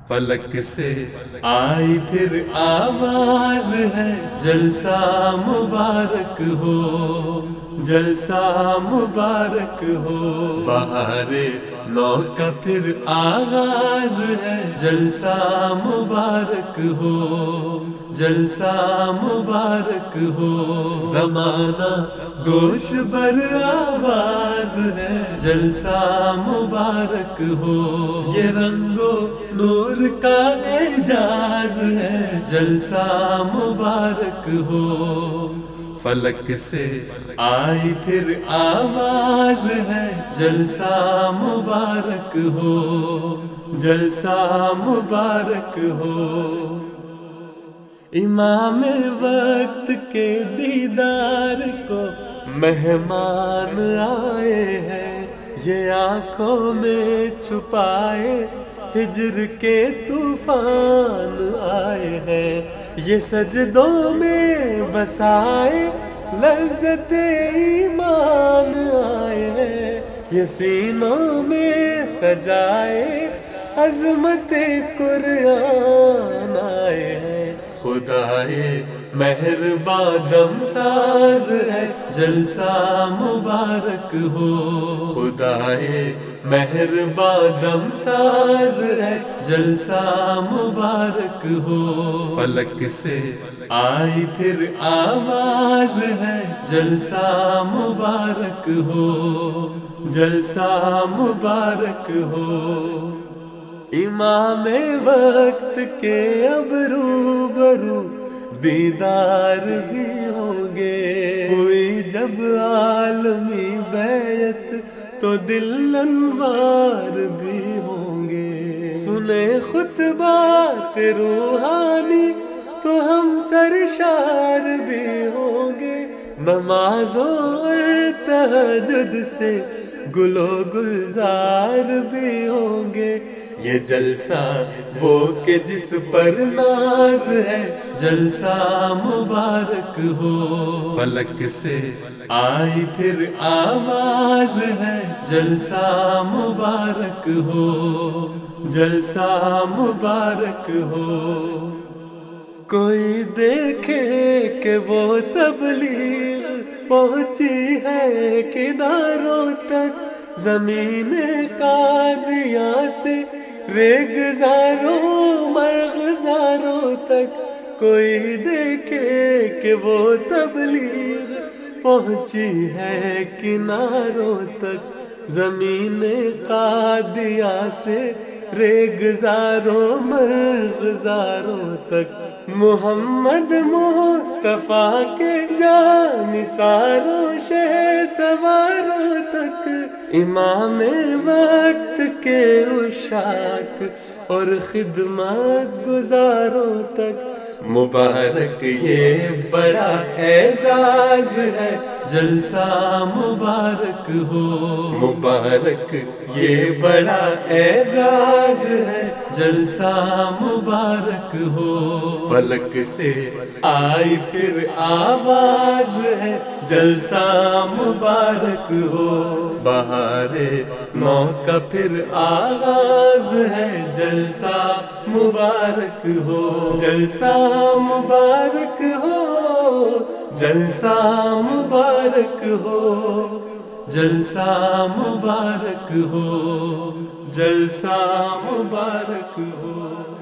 فلک سے آئی پھر آواز ہے، جلسہ مبارک ہو، جلسہ مبارک ہو، بہار نو کا پھر آغاز ہے، جلسہ مبارک ہو، جلسہ مبارک ہو، زمانہ گوش بر آواز ہے، جلسہ مبارک ہو، یہ رنگ و نور کا اعجاز ہے، جلسہ مبارک ہو، فلک سے آئی پھر آواز ہے، جلسہ مبارک ہو، جلسہ مبارک ہو، امام وقت کے دیدار کو مہمان آئے ہیں، یہ آنکھوں میں چھپائے ہجر کے طوفان آئے ہیں، یہ سجدوں میں بسائے لذت ایمان آئے ہیں، یہ سینوں میں سجائے عظمت قرآن آئے ہیں، خدائے مہرباں دم ساز ہے، جلسہ مبارک ہو، خدائے مہرباں دم ساز ہے، جلسہ مبارک ہو، فلک سے آئی پھر آواز ہے، جلسہ مبارک ہو، جلسہ مبارک ہو، امام وقت کے اب روبرو دیدار بھی ہوں گے، ہوئی جب عالمی بیعت تو دل انوار بھی ہوں گے، سنے خطبات روحانی تو ہم سرشار بھی ہوں گے، نمازوں اور تہجد سے گل و گلزار بھی ہوں گے، یہ جلسہ وہ کہ جس پر ناز ہے، جلسہ مبارک ہو، فلک سے آئی پھر آواز ہے، جلسہ مبارک ہو، جلسہ مبارک ہو، کوئی دیکھے کہ وہ تبلیغ پہنچی ہے کناروں تک، زمین قادیاں سے ریگزاروں مرغزاروں تک، کوئی دیکھے کہ وہ تبلیغ پہنچی ہے کناروں تک، زمین قادیاں سے ریگزاروں مرغزاروں تک، محمد مصطفیٰ کے جانثاروں شہ سواروں تک، امام وقت کے عشاق اور خدمت گزاروں تک، مبارک یہ بڑا اعزاز ہے، جلسہ مبارک ہو، مبارک یہ بڑا اعزاز ہے، جلسہ مبارک ہو، فلک سے آئی پھر آواز ہے، جلسہ مبارک ہو، بہار نو کا پھر آغاز ہے، جلسہ مبارک ہو، جلسہ مبارک ہو، جلسہ مبارک ہو، جلسہ مبارک ہو، جلسہ مبارک ہو۔